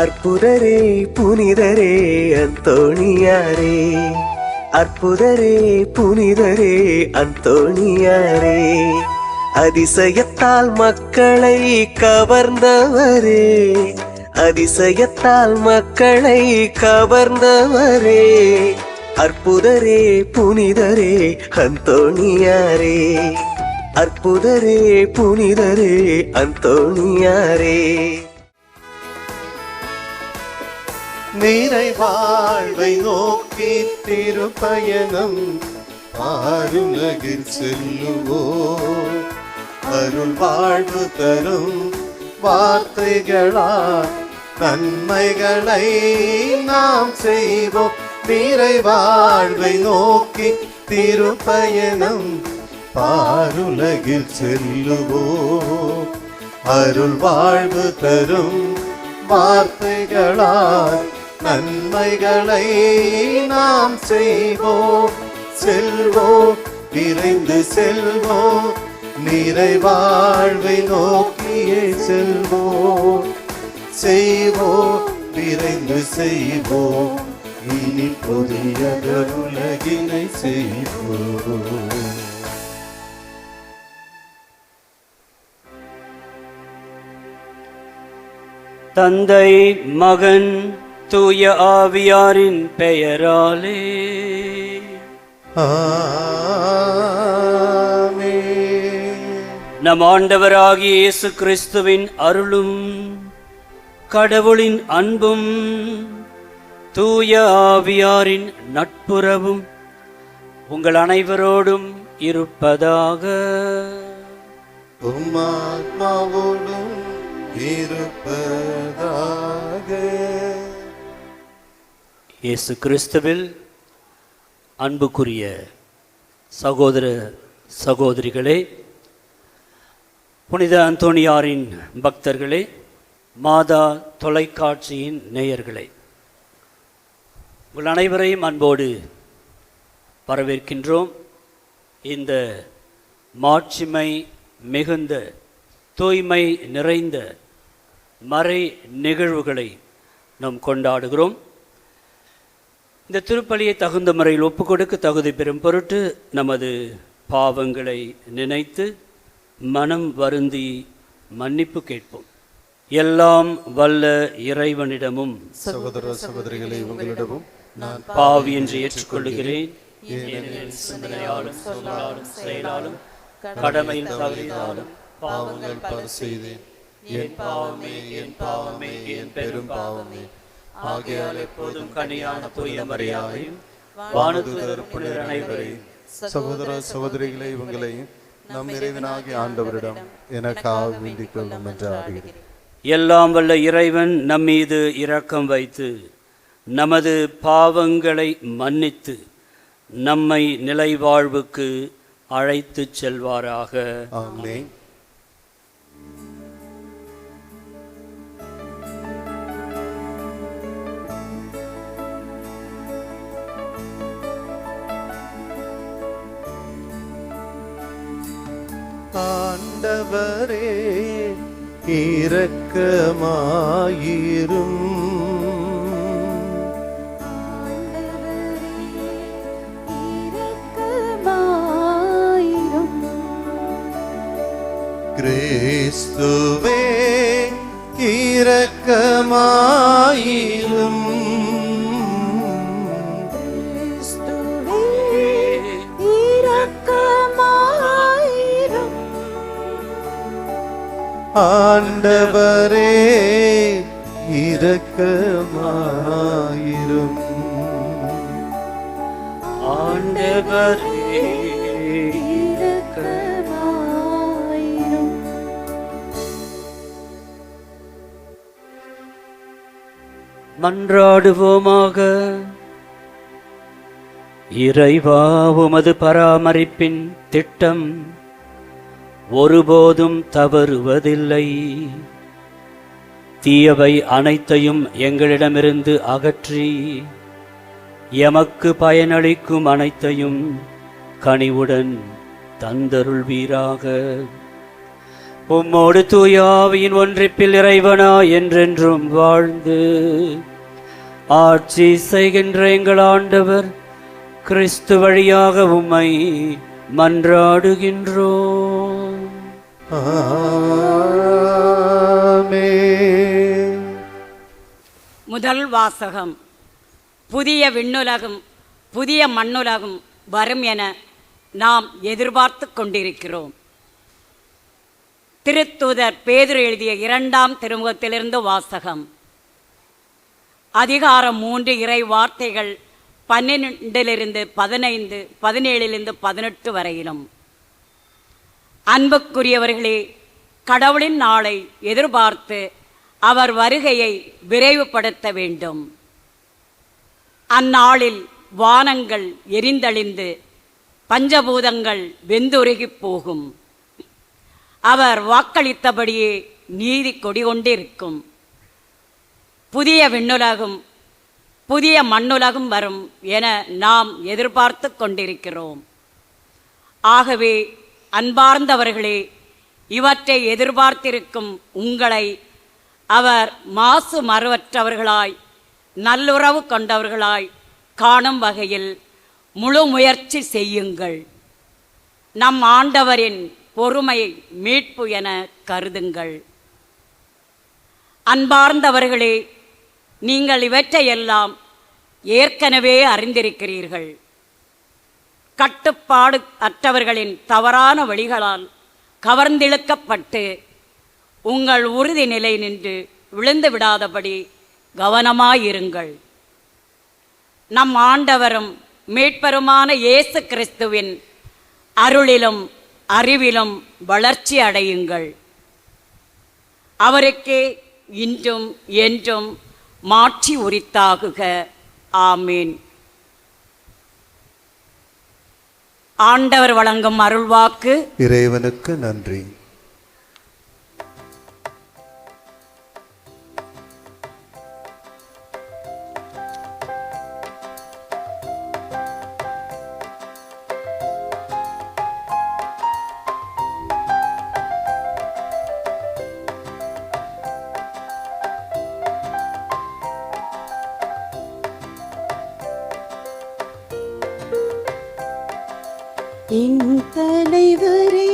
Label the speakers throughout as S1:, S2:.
S1: அற்புதரே புனிதரே அந்தோணியாரே, அற்புதரே புனிதரே அந்தோணியாரே, அதிசயத்தால் மக்களை கவர்ந்தவரே, அதிசயத்தால் மக்களை கவர்ந்தவரே, அற்புதரே புனிதரே அந்தோணியாரே, அற்புதரே புனிதரே அந்தோணியாரே.
S2: நிறைவாழ்வை நோக்கி திருப்பயணம் ஆருலகில் செல்லுவோம், அருள் வாழ்வு தரும் வார்த்தைகளால் நன்மைகளை நாம் செய்வோம். நிறைவாழ்வை நோக்கி திருப்பயணம் ஆருலகில் செல்லுவோம், அருள் வாழ்வு தரும் வார்த்தைகளால் நன்மைகளை நாம் செய்வோம். செல்வோம், விரைந்து செல்வோம், நிறைவாழ்வை நோக்கியே செல்வோம். செய்வோம், விரைந்து செய்வோம், இனி புதிய உலகினை செய்வோம்.
S3: தந்தை மகன் தூய ஆவியாரின் பெயராலே நம் ஆண்டவராகிய இயேசு கிறிஸ்துவின் அருளும் கடவுளின் அன்பும் தூய ஆவியாரின் நட்புறவும் உங்கள் அனைவரோடும் இருப்பதாக.
S2: உம்மாத்மாவோடும் இருப்பதாக.
S3: இயேசு கிறிஸ்துவில் அன்புக்குரிய சகோதர சகோதரிகளே, புனித அந்தோணியாரின் பக்தர்களே, மாதா தொலைக்காட்சியின் நேயர்களே, உங்கள் அனைவரையும் அன்போடு வரவேற்கின்றோம். இந்த மாட்சிமை மிகுந்த தூய்மை நிறைந்த மறை நிகழ்வுகளை நாம் கொண்டாடுகிறோம். இந்த திருப்பலியை தகுந்த முறையில் ஒப்புக்கொடுக்க தகுதி பெறும் பொருட்டு நமது பாவங்களை நினைத்து மனம் வருந்தி மன்னிப்பு கேட்போம். எல்லாம் வல்ல இறைவனிடமும்
S2: சகோதர சகோதரிகளை உங்களிடமும் நான்
S3: பாவி என்று ஏற்றுக்கொள்கிறேன். சிந்தனையாலும் சொல்லாலும் செயலாலும் கடமையில் தவறினாலும்
S2: பாவங்கள் பல செய்தேன். என் பாவமே, என் பாவமே, என் பெரும் பாவமே.
S3: ஆகையால் எப்போதும் கனியான தூய மரியாதையும் வானதூதர் புனிதர் அனைவரையும்
S2: சகோதர சகோதரிகளை உங்களையும் நம் இறைவனாகிய ஆண்டவரிடம் எனக்காக வேண்டிக் கொள்ளும் என்று ஆகிறேன்.
S3: எல்லாம் வல்ல இறைவன் நம்மீது இரக்கம் வைத்து நமது பாவங்களை மன்னித்து நம்மை நிலைவாழ்வுக்கு அழைத்து செல்வாராக.
S2: ஆமென். ஆண்டவரே இரக்கமாயிரும், கிறிஸ்துவே இரக்கமாயிரும், ஆண்டவரே இரக்கமாயிரும்,
S3: ஆண்டவரே
S4: இரக்கமாயிரும்.
S3: மன்றாடுவோமாக. இறைவா, உமது பராமரிப்பின் திட்டம் ஒருபோதும் தவறுவதில்லை. தீயவை அனைத்தையும் எங்களிடமிருந்து அகற்றி எமக்கு பயனளிக்கும் அனைத்தையும் கனிவுடன் தந்தருள்வீராக. உம்மோடு தூயாவியின் ஒன்றிப்பில் இறைவனா என்றென்றும் வாழ்ந்து ஆட்சி செய்கின்ற எங்கள் ஆண்டவர் கிறிஸ்து வழியாக உம்மை மன்றாடுகின்றோம்.
S2: ஆமென்.
S5: முதல் வாசகம். புதிய விண்ணுலகும் புதிய மண்ணுலகும் வரும் என நாம் எதிர்பார்த்து கொண்டிருக்கிறோம். திருத்தூதர் பேதுரு எழுதிய 2ஆம் திருமுகத்திலிருந்து வாசகம். அதிகாரம் 3 இறை வார்த்தைகள் 12 15 17 18 வரையிலும். அன்புக்குரியவர்களே, கடவுளின் நாளை எதிர்பார்த்து அவர் வருகையை விரைவுபடுத்த வேண்டும். அந்நாளில் வானங்கள் எரிந்தழிந்து பஞ்சபூதங்கள் வெந்துருகிப் போகும். அவர் வாக்களித்தபடியே நீதி கொடிகொண்டிருக்கும். புதிய விண்ணுலகும் புதிய மண்ணுலகும் வரும் என நாம் எதிர்பார்த்து கொண்டிருக்கிறோம். ஆகவே அன்பார்ந்தவர்களே, இவற்றை எதிர்பார்த்திருக்கும் உங்களை அவர் மாசு மறுவற்றவர்களாய் நல்லுறவு கொண்டவர்களாய் காணும் வகையில் முழு முயற்சி செய்யுங்கள். நம் ஆண்டவரின் பொறுமை மீட்பு என கருதுங்கள். அன்பார்ந்தவர்களே, நீங்கள் இவற்றையெல்லாம் ஏற்கனவே அறிந்திருக்கிறீர்கள். கட்டுப்பாடு அற்றவர்களின் தவறான வழிகளால் கவர்ந்திழுக்கப்பட்டு உங்கள் உறுதி நிலை நின்று விழுந்து விடாதபடி கவனமாயிருங்கள். நம் ஆண்டவரும் மீட்பருமான இயேசு கிறிஸ்துவின் அருளிலும் அறிவிலும் வளர்ச்சி அடையுங்கள். அவருக்கே இன்றும் என்றும் மாட்சி உரித்தாகுக. ஆமீன். ஆண்டவர் வழங்கும் அருள்வாக்கு.
S2: இறைவனுக்கு நன்றி.
S4: என் தலைவரே,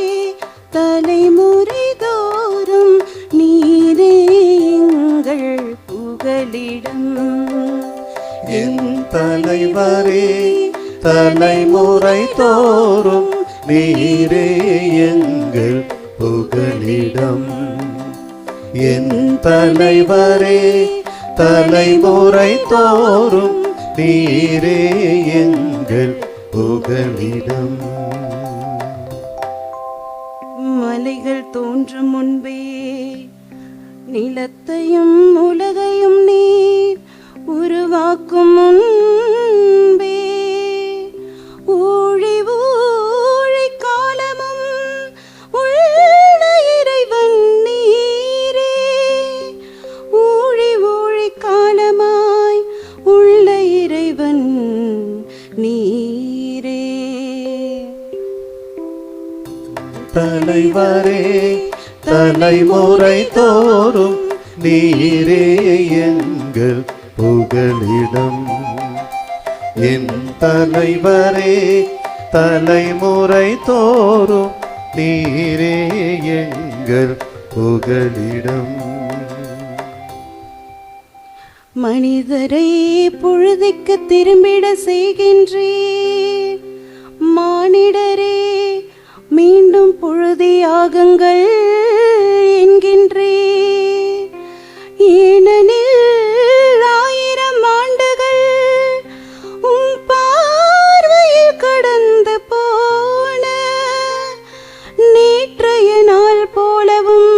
S4: தலைமுறை தோறும் நீரே எங்கள் புகலிடம்.
S2: என் தலைவரே, தலைமுறை தோறும் நீரே எங்கள் புகலிடம். என் தலைவரே, தலைமுறை தோறும் நீரே எங்கள் புகலிடம்.
S4: மலைகள் தோன்றும் முன்பே நிலத்தையும் உலகையும் நீர் உருவாக்கும் முன்பே ஊழி ஊழி காலமும் உள்ள இறைவன் நீரே. ஊழி ஊழி காலமாய் உள்ள இறைவன் நீரே.
S2: தலைவரே, தலைமுறை தோறும் நீரே எங்கள் புகலிடம். என் தலைவரே, தலைமுறை தோறும் நீரே எங்கள் புகலிடம்.
S4: மனிதரை பொழுதுக்கு திரும்பிட செய்கின்றீர். மானிடரே, மீண்டும் பொழுதியாகுங்கள் என்கின்றீர். ஏனெனில் 1000 ஆண்டுகள் உம் பார்வையில் கடந்து போன நேற்றைய நாள் போலவும்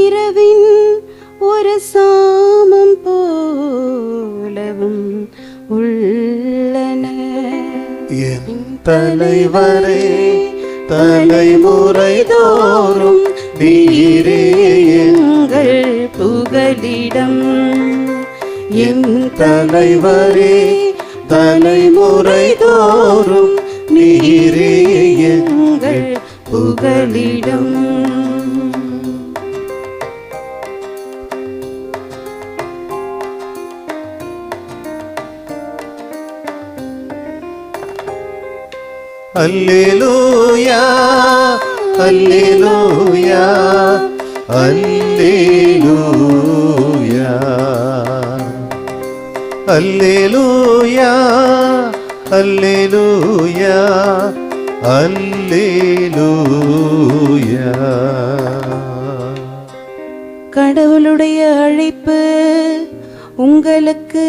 S4: இரவின் ஒரு சாமம் போலவும் உள்ளன.
S2: என் தலைவரே, தலைமுறை தோறும் நீரே எங்கள்
S4: புகலிடம்.
S2: என் தலைவரே, தலைமுறை தோறும் நீரே எங்கள் புகலிடம். அல்லேலூயா அல்லேலூயா அல்லேலூயா அல்லேலூயா அல்லேலூயா அல்லேலூயா.
S4: கடவுளுடைய அழைப்பு உங்களுக்கு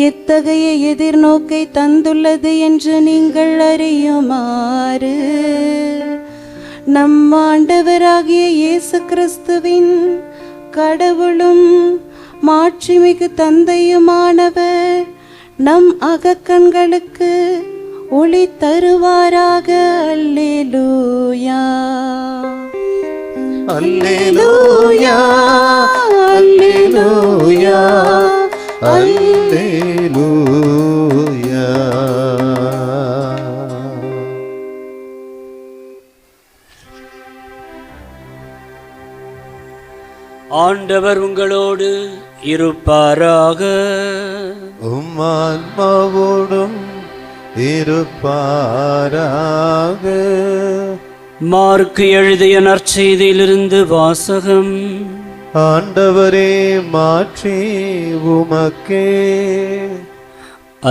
S4: எத்தகைய எதிர்நோக்கை தந்துள்ளது என்று நீங்கள் அறியுமாறு நம் ஆண்டவராகிய இயேசு கிறிஸ்துவின் கடவுளும் மாட்சிமிகு தந்தையுமானவர் நம் அகக்கண்களுக்கு ஒளி தருவாராக. அல்லேலூயா
S2: அல்லேலூயா அல்லேலூயா அல்லேலூயா.
S3: ஆண்டவர் உங்களோடு இருப்பாராக.
S2: உம் ஆன்மாவோடும் இருப்பாராக.
S3: மார்க்கு எழுதிய நற்செய்தியிலிருந்து வாசகம்.
S2: ஆண்டவரே மாற்றி உமக்கே.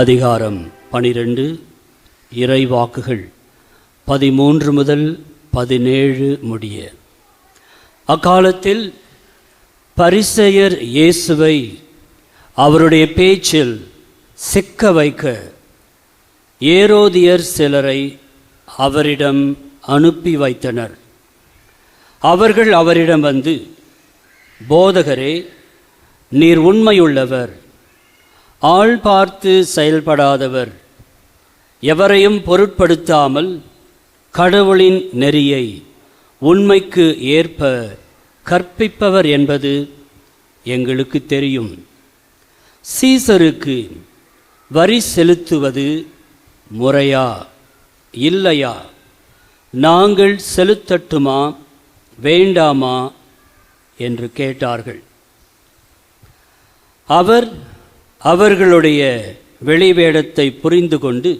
S3: அதிகாரம் 12. இறைவாக்குகள் 13 முதல் 17 முடிய. அக்காலத்தில் பரிசேயர் இயேசுவை அவருடைய பேச்சில் சிக்க வைக்க ஏரோதியர் சிலரை அவரிடம் அனுப்பி வைத்தனர். அவர்கள் அவரிடம் வந்து, போதகரே, நீர் உண்மையுள்ளவர், ஆள் பார்த்து செயல்படாதவர், எவரையும் பொருட்படுத்தாமல் கடவுளின் நெறியை உண்மைக்கு ஏற்ப கற்பிப்பவர் என்பது எங்களுக்கு தெரியும். சீசருக்கு வரி செலுத்துவது முறையா இல்லையா, நாங்கள் செலுத்தட்டுமா வேண்டாமா என்று கேட்டார்கள். அவர் அவர்களுடைய வெளிவேடத்தை புரிந்து கொண்டு,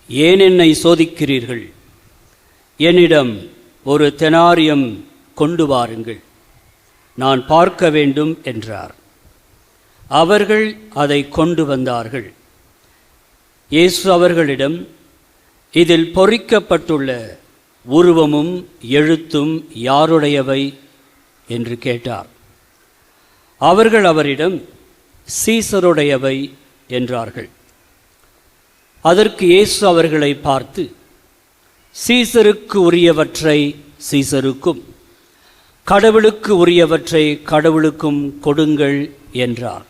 S3: ஏன் என்னை சோதிக்கிறீர்கள்? என்னிடம் ஒரு தெனாரியம் கொண்டு வாருங்கள், நான் பார்க்க வேண்டும் என்றார். அவர்கள் அதை கொண்டு வந்தார்கள். இயேசு அவர்களிடம், இதில் பொறிக்கப்பட்டுள்ள உருவமும் எழுத்தும் யாருடையவை என்று கேட்டார். அவர்கள் அவரிடம், சீசருடையவை என்றார்கள். அதற்கு இயேசு அவர்களை பார்த்து, சீசருக்கு உரியவற்றை சீசருக்கும், கடவுளுக்கு உரியவற்றை கடவுளுக்கும் கொடுங்கள் என்றார்.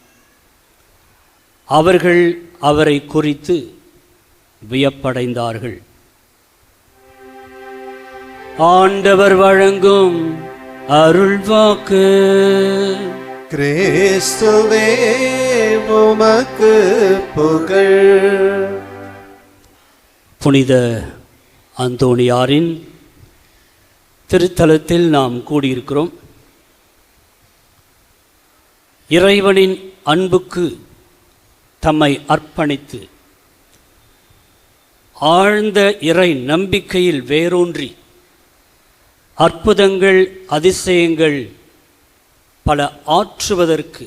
S3: அவர்கள் அவரை குறித்து வியப்படைந்தார்கள். ஆண்டவர் வழங்கும் அருள்வாக்கு.
S2: கிறிஸ்துவே உமக்கு புகழ்.
S3: புனித அந்தோணியாரின் திருத்தலத்தில் நாம் கூடியிருக்கிறோம். இறைவனின் அன்புக்கு தம்மை அர்ப்பணித்து ஆழ்ந்த இறை நம்பிக்கையில் வேரூன்றி அற்புதங்கள் அதிசயங்கள் பல ஆற்றுவதற்கு,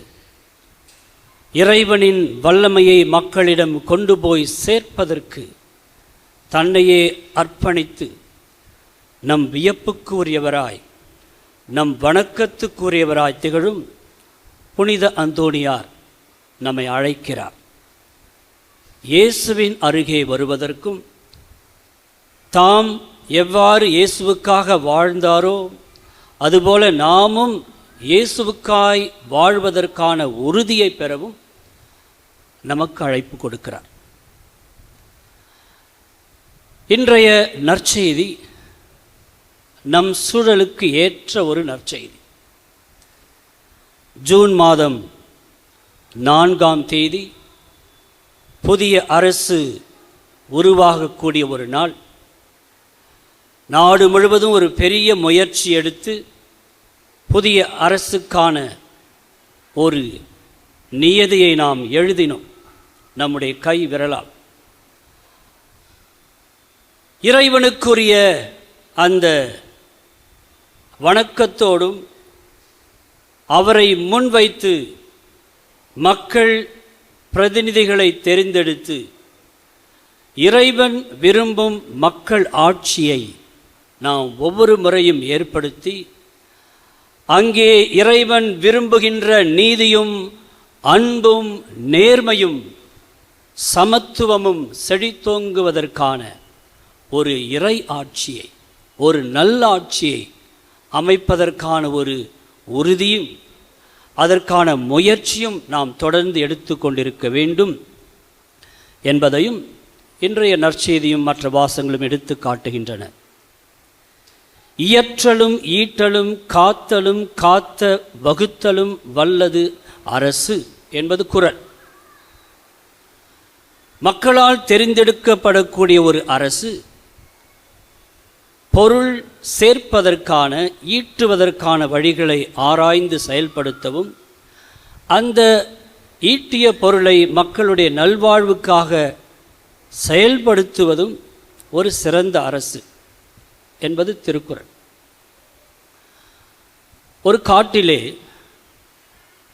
S3: இறைவனின் வல்லமையை மக்களிடம் கொண்டு போய் சேர்ப்பதற்கு தன்னையே அர்ப்பணித்து நம் வியப்புக்கு உரியவராய், நம் வணக்கத்துக்கு உரியவராய் திகழும் புனித அந்தோணியார் நம்மை அழைக்கிறார். இயேசுவின் அருகே வருவதற்கும், தாம் எவ்வாறு இயேசுவுக்காக வாழ்ந்தாரோ அதுபோல நாமும் இயேசுவுக்காய் வாழ்வதற்கான உறுதியை பெறவும் நமக்கு அழைப்பு கொடுக்கிறார். இன்றைய நற்செய்தி நம் சூழலுக்கு ஏற்ற ஒரு நற்செய்தி. ஜூன் மாதம் 4ஆம் தேதி புதிய அரசு உருவாகக்கூடிய ஒரு நாள். நாடு முழுவதும் ஒரு பெரிய முயற்சி எடுத்து புதிய அரசுக்கான ஒரு நியதியை நாம் எழுதினோம் நம்முடைய கை விரலால். இறைவனுக்குரிய அந்த வணக்கத்தோடும் அவரை முன்வைத்து மக்கள் பிரதிநிதிகளை தெரிந்தெடுத்து இறைவன் விரும்பும் மக்கள் ஆட்சியை நாம் ஒவ்வொரு முறையும் ஏற்படுத்தி அங்கே இறைவன் விரும்புகின்ற நீதியும் அன்பும் நேர்மையும் சமத்துவமும் செழித்தோங்குவதற்கான ஒரு இறை ஆட்சியை, ஒரு நல்ல ஆட்சியை அமைப்பதற்கான ஒரு உறுதியும் அதற்கான முயற்சியும் நாம் தொடர்ந்து எடுத்துக்கொண்டிருக்க வேண்டும் என்பதையும் இன்றைய நற்செய்தியும் மற்ற வாசங்களும் எடுத்து காட்டுகின்றன. இயற்றலும் ஈட்டலும் காத்தலும் காத்த வகுத்தலும் வல்லது அரசு என்பது குறள். மக்களால் தெரிந்தெடுக்கப்படக்கூடிய ஒரு அரசு பொருள் சேர்ப்பதற்கான ஈட்டுவதற்கான வழிகளை ஆராய்ந்து செயல்படுத்தவும் அந்த ஈட்டிய பொருளை மக்களுடைய நல்வாழ்வுக்காக செயல்படுத்துவதும் ஒரு சிறந்த அரசு என்பது திருக்குறள். ஒரு காட்டிலே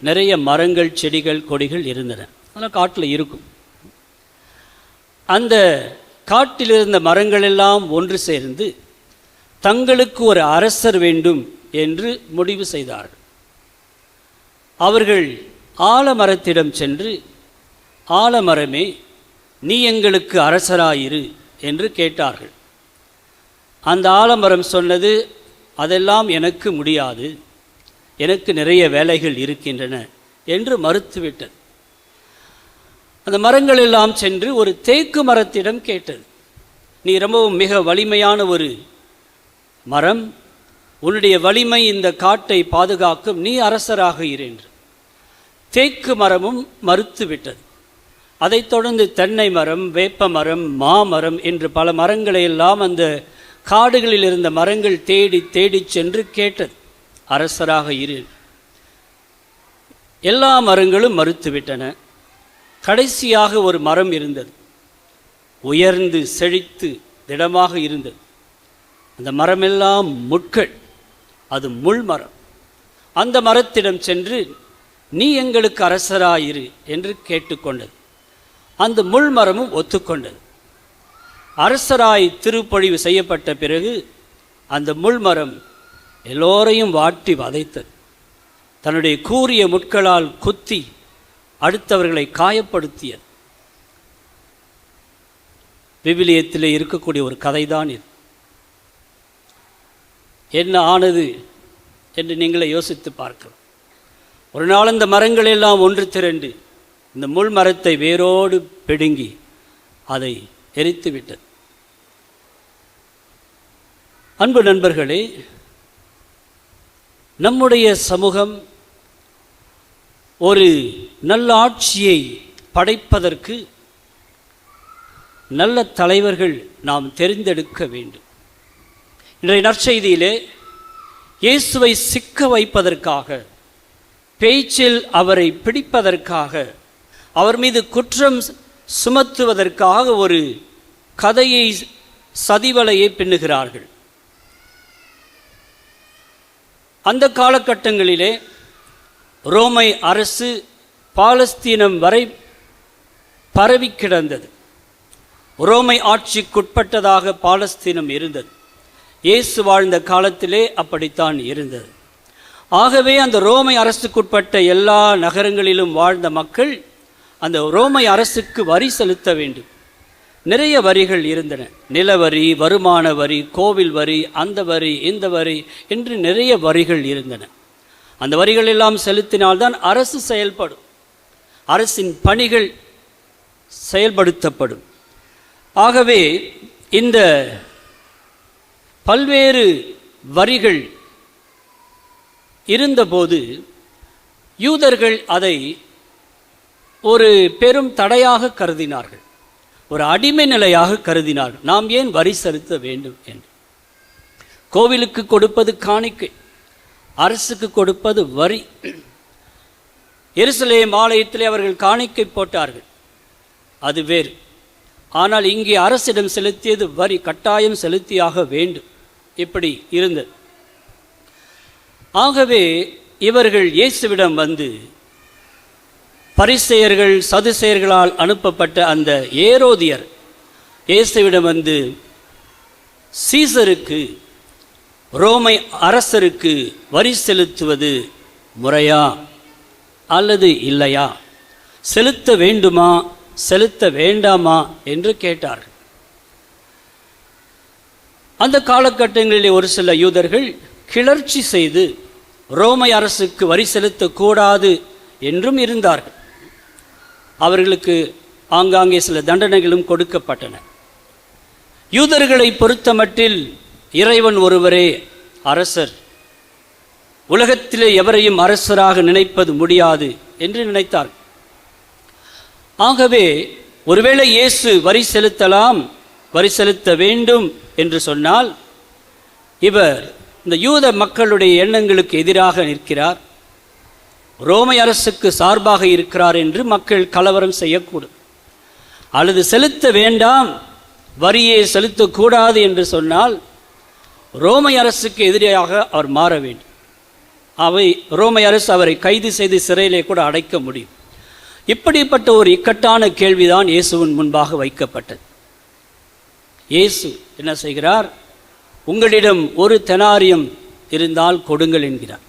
S3: நிறைய மரங்கள், செடிகள், கொடிகள் இருந்தன. அதெல்லாம் காட்டில் இருக்கும். அந்த காட்டில் இருந்த மரங்கள் எல்லாம் ஒன்று சேர்ந்து தங்களுக்கு ஒரு அரசர் வேண்டும் என்று முடிவு செய்தார்கள். அவர்கள் ஆலமரத்திடம் சென்று, ஆலமரமே, நீ எங்களுக்கு அரசராயிரு என்று கேட்டார்கள். அந்த ஆலமரம் சொன்னது, அதெல்லாம் எனக்கு முடியாது, எனக்கு நிறைய வேலைகள் இருக்கின்றன என்று மறுத்துவிட்டது. அந்த மரங்கள் எல்லாம் சென்று ஒரு தேக்கு மரத்திடம் கேட்டது, நீ ரொம்பவும் மிக வலிமையான ஒரு மரம், உன்னுடைய வலிமை இந்த காட்டை பாதுகாக்கும், நீ அரசராக இரு என்று. தேக்கு மரமும் மறுத்துவிட்டது. அதைத் தொடர்ந்து தென்னை மரம், வேப்ப மரம், மாமரம் என்று பல மரங்களை எல்லாம் அந்த காடுகளில் இருந்த மரங்கள் தேடி தேடி சென்று கேட்டது, அரசராக இரு. எல்லா மரங்களும் மறுத்துவிட்டன. கடைசியாக ஒரு மரம் இருந்தது, உயர்ந்து செழித்து திடமாக இருந்தது. அந்த மரமெல்லாம் முட்கள், அது முள் மரம். அந்த மரத்திடம் சென்று, நீ எங்களுக்கு அரசராயிரு என்று கேட்டுக்கொண்டது. அந்த முள் மரமும் ஒத்துக்கொண்டது. அரசராய் திருப்பொழிவு செய்யப்பட்ட பிறகு அந்த முள் மரம் எல்லோரையும் வாட்டி வதைத்தது. தன்னுடைய கூரிய முட்களால் குத்தி அடுத்தவர்களை காயப்படுத்தியது. விவிலியத்திலே இருக்கக்கூடிய ஒரு கதைதான் இது. என்ன ஆனது என்று நீங்களே யோசித்து பார்க்கலாம். ஒரு நாள் இந்த மரங்கள் எல்லாம் ஒன்று திரண்டு இந்த முள் மரத்தை வேரோடு பிடுங்கி அதை எரித்து விட்டது. அன்பு நண்பர்களே, நம்முடைய சமூகம் ஒரு நல்ல ஆட்சியை படைப்பதற்கு நல்ல தலைவர்கள் நாம் தெரிந்தெடுக்க வேண்டும். இன்றைய நற்செய்தியிலே இயேசுவை சிக்க வைப்பதற்காக, பேச்சில் அவரை பிடிப்பதற்காக, அவர் மீது குற்றம் சுமத்துவதற்காக ஒரு கதையை, சதிவலையை பின்னுகிறார்கள். அந்த காலகட்டங்களிலே ரோமை அரசு பாலஸ்தீனம் வரை பரவி கிடந்தது. ரோமை ஆட்சிக்குட்பட்டதாக பாலஸ்தீனம் இருந்தது. இயேசு வாழ்ந்த காலத்திலே அப்படித்தான் இருந்தது. ஆகவே அந்த ரோமை அரசுக்குட்பட்ட எல்லா நகரங்களிலும் வாழ்ந்த மக்கள் அந்த ரோமை அரசுக்கு வரி செலுத்த வேண்டும். நிறைய வரிகள் இருந்தன. நிலவரி, வருமான வரி, கோவில் வரி, அந்த வரி, இந்த வரி என்று நிறைய வரிகள் இருந்தன. அந்த வரிகள் எல்லாம் செலுத்தினால்தான் அரசு செயல்படும், அரசின் பணிகள் செயல்படுத்தப்படும். ஆகவே இந்த பல்வேறு வரிகள் இருந்தபோது யூதர்கள் அதை ஒரு பெரும் தடையாக கருதினார்கள், ஒரு அடிமை நிலையாக கருதினார்கள். நாம் ஏன் வரி செலுத்த வேண்டும் என்று. கோவிலுக்கு கொடுப்பது காணிக்கை, அரசுக்கு கொடுப்பது வரி. எருசலேம் ஆலயத்திலே அவர்கள் காணிக்கை போட்டார்கள், அது வேறு. ஆனால் இங்கே அரசிடம் செலுத்தியது வரி கட்டாயம் செலுத்தியாக வேண்டும். இப்படி இருந்தது. ஆகவே இவர்கள் இயேசுவிடம் வந்து பரிசேயர்கள் சதுசேயர்களால் அனுப்பப்பட்ட அந்த ஏரோதியர் இயேசுவிடம் வந்து சீசருக்கு, ரோமை அரசருக்கு வரி செலுத்துவது முறையா அல்லது இல்லையா, செலுத்த வேண்டுமா செலுத்த வேண்டாமா என்று கேட்டார்கள். அந்த காலகட்டங்களிலே ஒரு சில யூதர்கள் கிளர்ச்சி செய்து ரோமை அரசுக்கு வரி செலுத்தக்கூடாது என்றும் இருந்தார்கள். அவர்களுக்கு ஆங்காங்கே சில தண்டனைகளும் கொடுக்கப்பட்டன. யூதர்களை பொறுத்தமட்டில் இறைவன் ஒருவரே அரசர், உலகத்திலே எவரையும் அரசராக நினைப்பது முடியாது என்று நினைத்தார்கள். ஆகவே ஒருவேளை இயேசு வரி செலுத்தலாம், வரி செலுத்த வேண்டும் என்று சொன்னால் இவர் இந்த யூத மக்களுடைய எண்ணங்களுக்கு எதிராக நிற்கிறார், ரோமை அரசுக்கு சார்பாக இருக்கிறார் என்று மக்கள் கலவரம் செய்யக்கூடும். அல்லது செலுத்த வேண்டாம், வரியை செலுத்தக்கூடாது என்று சொன்னால் ரோமை அரசுக்கு எதிராக அவர் மாற வேண்டும். ரோமை அரசு அவரை கைது செய்து சிறையிலே கூட அடைக்க முடியும். இப்படிப்பட்ட ஒரு இக்கட்டான கேள்விதான் இயேசுவின் முன்பாக வைக்கப்பட்டது. இயேசு என்ன செய்கிறார்? உங்களிடம் ஒரு தெனாரியம் இருந்தால் கொடுங்கள் என்கிறார்.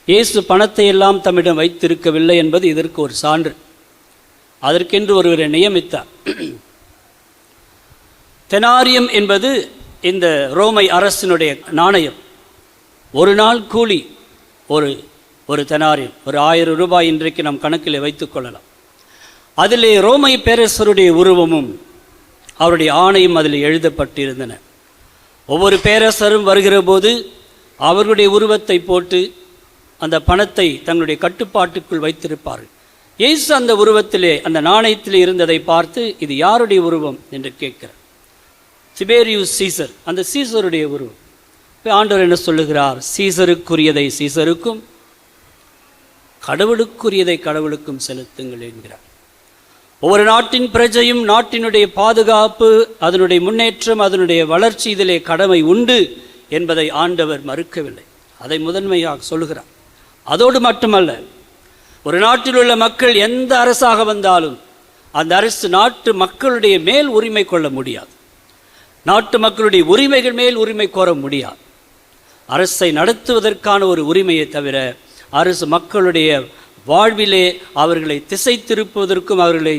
S3: இயேசு பணத்தை எல்லாம் தம்மிடம் வைத்திருக்கவில்லை என்பது இதற்கு ஒரு சான்று. அதற்கென்று ஒருவரை நியமித்தார். தெனாரியம் என்பது இந்த ரோமை அரசினுடைய நாணயம். ஒரு நாள் கூலி ஒரு தெனாரியம், ஒரு 1000 ரூபாய் இன்றைக்கு நம் கணக்கில் வைத்துக் கொள்ளலாம். அதிலே ரோமை பேரரசருடைய உருவமும் அவருடைய ஆணையும் அதில் எழுதப்பட்டிருந்தன. ஒவ்வொரு பேரரசரும் வருகிற போது அவர்களுடைய உருவத்தை போட்டு அந்த பணத்தை தங்களுடைய கட்டுப்பாட்டுக்குள் வைத்திருப்பார்கள். இயேசு அந்த உருவத்திலே, அந்த நாணயத்திலே இருந்ததை பார்த்து இது யாருடைய உருவம் என்று கேட்கிறார். திபேரியுஸ் சீசர், அந்த சீசருடைய உருவம். ஆண்டவர் என்ன சொல்லுகிறார்? சீசருக்குரியதை சீசருக்கும், கடவுளுக்குரியதை கடவுளுக்கும் செலுத்துங்கள் என்கிறார். ஒவ்வொரு நாட்டின் பிரஜையும் நாட்டினுடைய பாதுகாப்பு, அதனுடைய முன்னேற்றம், அதனுடைய வளர்ச்சி இதிலே கடமை உண்டு என்பதை ஆண்டவர் மறுக்கவில்லை. அதை முதன்மையாக சொல்லுகிறார். அதோடு மட்டுமல்ல, ஒரு நாட்டில் உள்ள மக்கள் எந்த அரசாக வந்தாலும் அந்த அரசு நாட்டு மக்களுடைய மேல் உரிமை கொள்ள முடியாது, நாட்டு மக்களுடைய உரிமைகள் மேல் உரிமை கோர முடியாது. அரசை நடத்துவதற்கான ஒரு உரிமையை தவிர அரசு மக்களுடைய வாழ்விலே அவர்களை திசை திருப்புவதற்கும் அவர்களை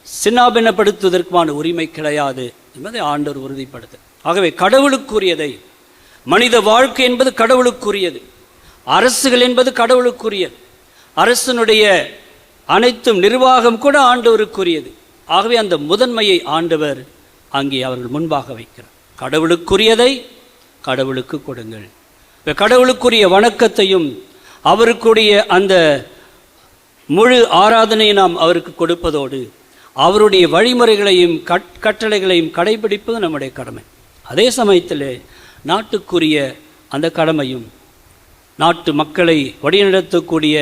S3: சின்னாபின்னப்படுத்துவதற்குமான உரிமை கிடையாது என்பதை ஆண்டவர் உறுதிப்படுத்து. ஆகவே கடவுளுக்குரியதை, மனித வாழ்க்கை என்பது கடவுளுக்குரியது, அரசுகள் என்பது கடவுளுக்குரியது, அரசனுடைய அனைத்தும் நிர்வாகம் கூட ஆண்டவருக்குரியது. ஆகவே அந்த முதன்மையை ஆண்டவர் அங்கே அவர்கள் முன்பாக வைக்கிறார். கடவுளுக்குரியதை கடவுளுக்கு கொடுங்கள். கடவுளுக்குரிய வணக்கத்தையும் அவருக்குரிய அந்த முழு ஆராதனையை நாம் அவருக்கு கொடுப்பதோடு அவருடைய வழிமுறைகளையும் கட்டளைகளையும் கடைபிடிப்பது நம்முடைய கடமை. அதே சமயத்தில் நாட்டுக்குரிய அந்த கடமையும், நாட்டு மக்களை வழிநடத்தக்கூடிய,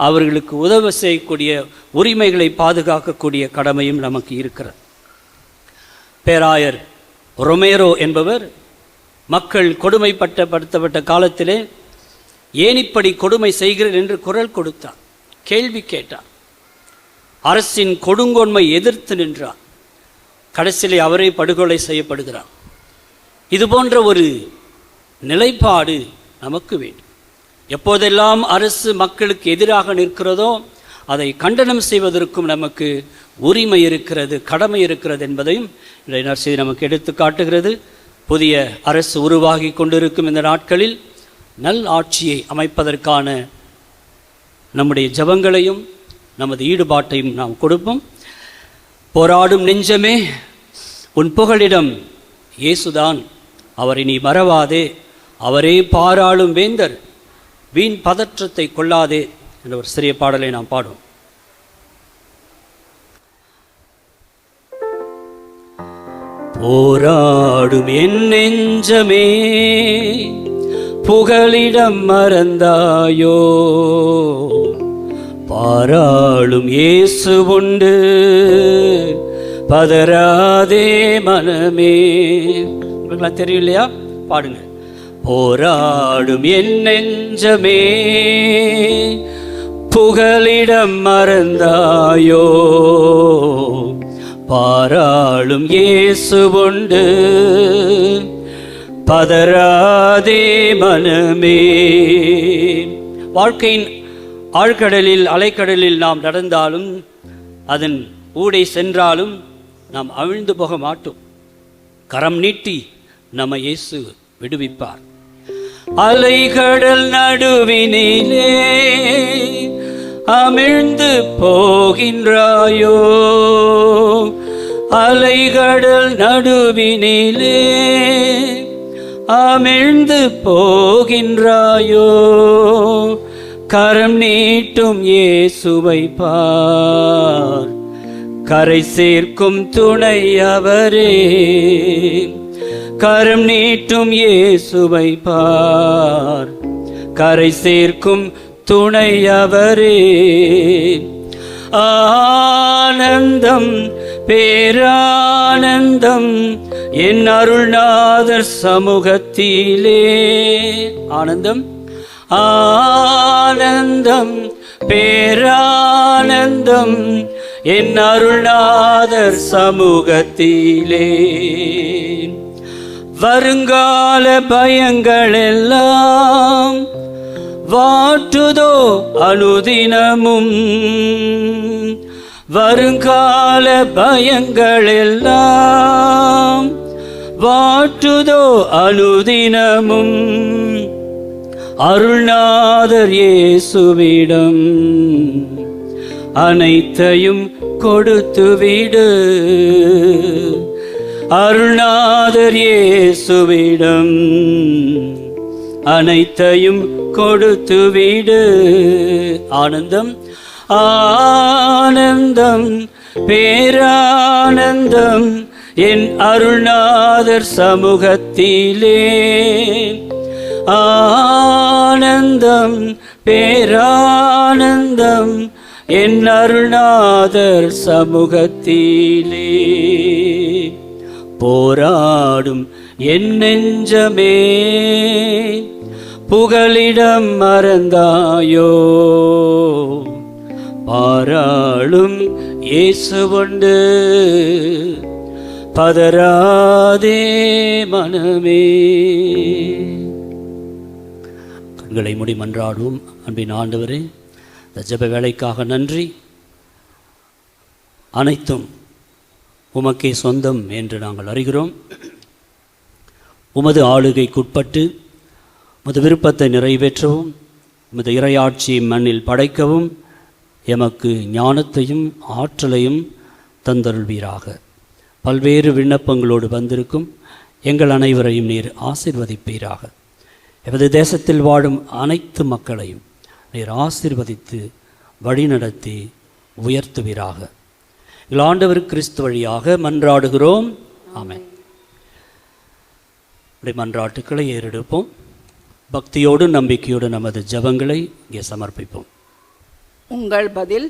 S3: அவர்களுக்கு உதவி செய்யக்கூடிய உரிமைகளை பாதுகாக்கக்கூடிய கடமையும் நமக்கு இருக்கிறது. பேராயர் ரொமேரோ என்பவர் மக்கள் கொடுமைப்படுத்தப்பட்ட காலத்திலே ஏன் இப்படி கொடுமை செய்கிறேன் என்று குரல் கொடுத்தார், கேள்வி கேட்டார், அரசின் கொடுங்கோன்மை எதிர்த்து நின்றார். கடைசியிலே அவரே படுகொலை செய்யப்படுகிறார். இது போன்ற ஒரு நிலைப்பாடு நமக்கு வேண்டும். எப்போதெல்லாம் அரசு மக்களுக்கு எதிராக நிற்கிறதோ அதை கண்டனம் செய்வதற்கும் நமக்கு உரிமை இருக்கிறது, கடமை இருக்கிறது என்பதையும் இன்றைய நற்செய்தி நமக்கு எடுத்து காட்டுகிறது. புதிய அரசு உருவாகி கொண்டிருக்கும் இந்த நாட்களில் நல் ஆட்சியை அமைப்பதற்கான நம்முடைய ஜெபங்களையும் நமது ஈடுபாட்டையும் நாம் கொடுப்போம். போராடும் நெஞ்சமே, உன் புகழிடம் இயேசுதான், அவரை நீ மறவாதே, அவரே பாராளும் வேந்தர், வீண் பதற்றத்தை கொள்ளாதே என்ற ஒரு சிறிய பாடலை நாம் பாடுவோம். போராடும் என் நெஞ்சமே, புகலிடம் மறந்தாயோ, பாராளும் இயேசு உண்டு, பதறாதே மனமே. உங்களுக்குலாம் தெரியும் இல்லையா? பாடுங்க. போராடும் என் நெஞ்சமே, புகலிடம் மறந்தாயோ, பாராளும் இயேசு உண்டு, பதறாதே மனமே. வாழ்க்கையின் ஆழ்கடலில் அலைக்கடலில் நாம் நடந்தாலும் அதன் ஊடே சென்றாலும் நாம் அவிழ்ந்து போக மாட்டோம். கரம் நீட்டி நம்ம இயேசு விடுவிப்பார். அலைகடல் நடுவினிலே அமிழ்ந்து போகின்றாயோ, அலைகடல் நடுவினிலே அமிழ்ந்து போகின்றாயோ, கரம் நீட்டும் இயேசுவை பார், கரை சேர்க்கும் துணை அவரே. கரம் நீட்டும் இயேசுவை பார், கரை சேர்க்கும் துணை அவரே. ஆனந்தம் பேரானந்தம் என் அருள்நாதர் சமூகத்திலே. ஆனந்தம் ஆனந்தம் பேரானந்தம் என் அருள்நாதர் சமூகத்திலே. வருங்கால பயங்கள் எல்லாம் வாட்டுதோ அனுதினமும், வருங்கால பயங்கள் எல்லாம் வாட்டுதோ அனுதினமும், அருள்நாதர் இயேசுவிடம் அனைத்தையும் கொடுத்துவிடு. அருள்நாதர் இயேசுவிடம் அனைத்தையும் கொடுத்துவிடு. ஆனந்தம் ஆனந்தம் பேரானந்தம் என் அருள்நாதர் சமூகத்திலே. ஆனந்தம் பேரானந்தம் என் அருள்நாதர் சமூகத்திலே. போராடும் என் நெஞ்சமே, புகலிடம் மறந்தாயோ, பாராளும் இயேசு உண்டு, பதறாதே மனமே. கண்களை மூடி மன்றாடுவோம். அன்பின் ஆண்டவரே, இந்த ஜெப வேளைக்காக நன்றி. அனைத்தும் உமக்கே சொந்தம் என்று நாங்கள் அறிகிறோம். உமது ஆளுகைக்குட்பட்டு உமது விருப்பத்தை நிறைவேற்றவும், உமது இறையாட்சியை மண்ணில் படைக்கவும் எமக்கு ஞானத்தையும் ஆற்றலையும் தந்தருள்வீராக. பல்வேறு விண்ணப்பங்களோடு வந்திருக்கும் எங்கள் அனைவரையும் நீர் ஆசீர்வதிப்பீராக. எமது தேசத்தில் வாழும் அனைத்து மக்களையும் நீர் ஆசீர்வதித்து வழிநடத்தி உயர்த்துவீராக. எங்கள் ஆண்டவர் கிறிஸ்து வழியாக மன்றாடுகிறோம். ஆமென். மன்றாட்டுக்களை ஏறெடுப்போம். பக்தியோடு நம்பிக்கையோடு நமது ஜெபங்களை இங்கே சமர்ப்பிப்போம்.
S6: உங்கள் பதில்.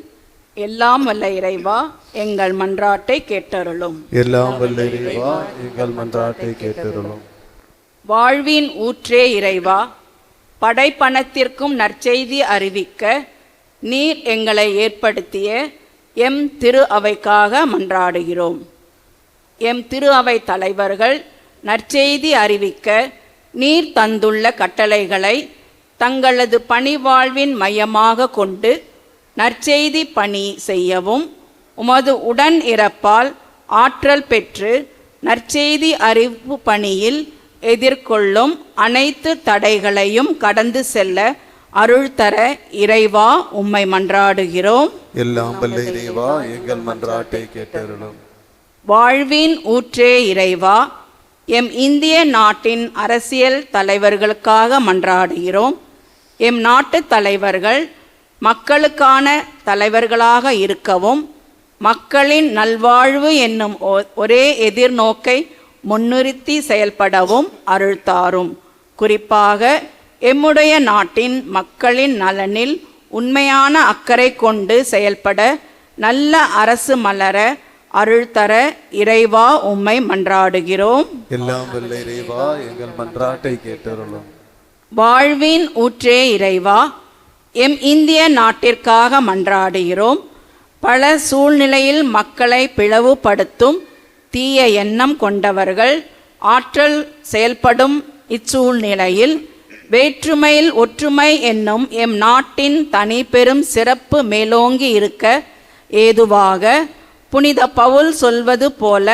S6: எல்லாம் வல்ல இறைவா, எங்கள் மன்றாட்டை கேட்டருளும்.
S2: எல்லாம் வல்ல இறைவா, எங்கள் மன்றாட்டை கேட்டருளும்.
S6: வாழ்வின் ஊற்றே இறைவா, படைப்பணத்திற்கும் நற்செய்தி அறிவிக்க நீர் எங்களை ஏற்படுத்திய எம் திரு அவைக்காக மன்றாடுகிறோம். எம் திரு அவை தலைவர்கள் நற்செய்தி அறிவிக்க நீர் தந்துள்ள கட்டளைகளை தங்களது பணிவாழ்வின் மையமாக கொண்டு நற்செய்தி பணி செய்யவும், உமது உடன் இறப்பால் ஆற்றல் பெற்று நற்செய்தி அறிவிப்பு பணியில் எதிர்கொள்ளும் அனைத்து தடைகளையும் கடந்து செல்ல அருள் தர இறைவா உம்மை மன்றாடுகிறோம்.
S2: எல்லாம் வல்ல இறைவா, எங்கள் மன்றாட்டை கேட்டருளும்.
S6: வாழ்வின் ஊற்றே இறைவா, எம் இந்திய நாட்டின் அரசியல் தலைவர்களுக்காக மன்றாடுகிறோம். எம் நாட்டு தலைவர்கள் மக்களுக்கான தலைவர்களாக இருக்கவும், மக்களின் நல்வாழ்வு என்னும் ஒரே எதிர்நோக்கை முன்னிறுத்தி செயல்படவும் அருள் தாரும். குறிப்பாக எம்முடைய நாட்டின் மக்களின் நலனில் உண்மையான அக்கறை கொண்டு செயல்பட நல்ல அரசு மலர அருள் தர இறைவா உம்மை மன்றாடுகிறோம்.
S2: எல்லாம் வல்ல இறைவா எங்கள் மன்றாட்டை கேட்டருளும்.
S6: வாழ்வின் ஊற்றே இறைவா, எம் இந்திய நாட்டிற்காக மன்றாடுகிறோம். பல சூழ்நிலையில் மக்களை பிளவுபடுத்தும் தீய எண்ணம் கொண்டவர்கள் ஆற்றல் செயல்படும் இச்சூழ்நிலையில் வேற்றுமையில் ஒற்றுமை என்னும் எம் நாட்டின் தனி பெரும் சிறப்பு மேலோங்கி இருக்க ஏதுவாக புனித பவுல் சொல்வது போல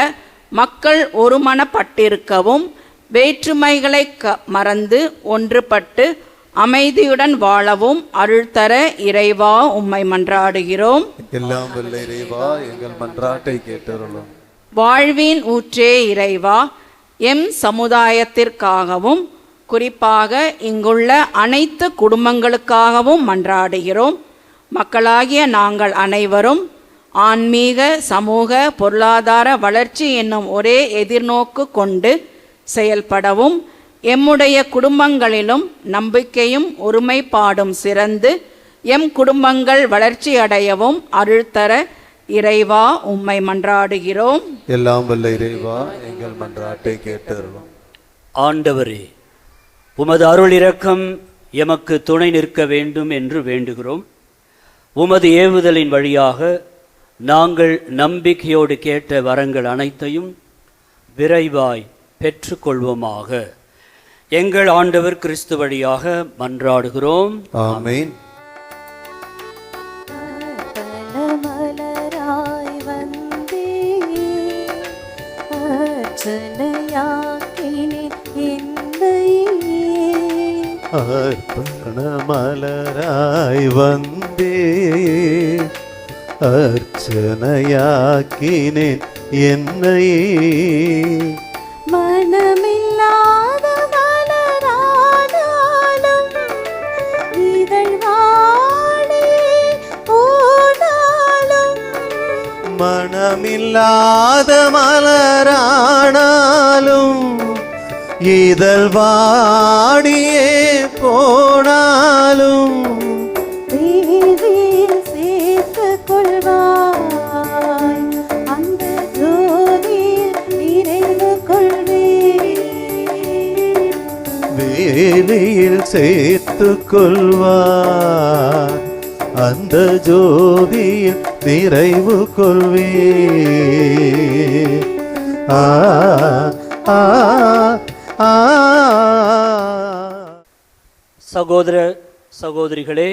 S6: மக்கள் ஒருமனப்பட்டிருக்கவும் வேற்றுமைகளை மறந்து ஒன்றுபட்டு அமைதியுடன் வாழவும் அருள் தர இறைவா உம்மை மன்றாடுகிறோம்.
S2: எல்லாம் வல்ல இறைவா எங்கள் மன்றாட்டை கேட்டருளும்.
S6: வாழ்வின் ஊற்றே இறைவா, எம் சமுதாயத்திற்காகவும் குறிப்பாக இங்குள்ள அனைத்து குடும்பங்களுக்காகவும் மன்றாடுகிறோம். மக்களாகிய நாங்கள் அனைவரும் ஆன்மீக சமூக பொருளாதார வளர்ச்சி என்னும் ஒரே எதிர்நோக்கு கொண்டு செயல்படவும் எம்முடைய குடும்பங்களிலும் நம்பிக்கையும் ஒருமைப்பாடும் சிறந்து எம் குடும்பங்கள் வளர்ச்சி அடையவும் அருள் தர இறைவா உம்மை மன்றாடுகிறோம்.
S2: எல்லாம் வல்ல இறைவா எங்கள் மன்றாட்டை கேட்டருளும்.
S3: ஆண்டவரே, உமது அருள் இரக்கம் எமக்கு துணை நிற்க வேண்டும் என்று வேண்டுகிறோம். உமது ஏவுதலின் வழியாக நாங்கள் நம்பிக்கையோடு கேட்ட வரங்கள் அனைத்தையும் விரைவாய் பெற்றுக்கொள்வோமாக. எங்கள் ஆண்டவர் கிறிஸ்து வழியாக மன்றாடுகிறோம்.
S2: ஆமென்.
S4: மலராய் வந்தே அர்ச்சனையாக்கினேன் என்னையே.
S2: அர்ப்பண மலராய் வந்தே அர்ச்சனையாக்கினேன் என்னையே.
S4: மனமில்லாத மலரானாலும் இதழ் வாடி போனாலும்,
S1: மனமில்லாத மலரானாலும் இதழ் வாடியே போனாலும்
S4: வேதியில் சேர்த்துக் கொள்வாய் அந்த ஜோதியில் நிறைவு கொள்வேன்.
S1: வேலியில் சேர்த்துக் கொள்வார் அந்த ஜோதியில் நிறைவு கொள்வே. ஆ ஆ ஆ.
S3: சகோதர சகோதரிகளே,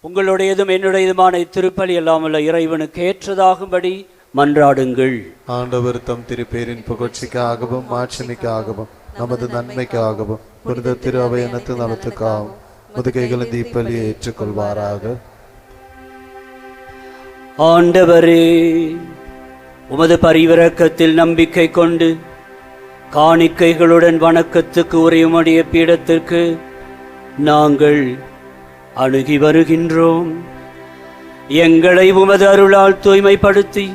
S3: உங்களுடையதும் என்னுடையதுமான இத்திருப்பலி எல்லாமல்ல இறைவனுக்கு ஏற்றதாகும்படி மன்றாடுங்கள்.
S2: ஆண்டவர் தம் திருப்பேரின் புகழ்ச்சிக்காகவும் மாட்சிமைக்காகவும் நமது நன்மைக்காகவும் புனித திரு அவையனத்து நலத்துக்காகவும் முதுகைகளின் தீப்பலியை ஏற்றுக்கொள்வாராக.
S3: ஆண்டவரே, உமது பரிவிரக்கத்தில் நம்பிக்கை கொண்டு காணிக்கைகளுடன் வணக்கத்துக்கு உரையுமடைய பீடத்திற்கு நாங்கள் அணுகி வருகின்றோம். எங்களை உமது அருளால் தூய்மைப்படுத்தி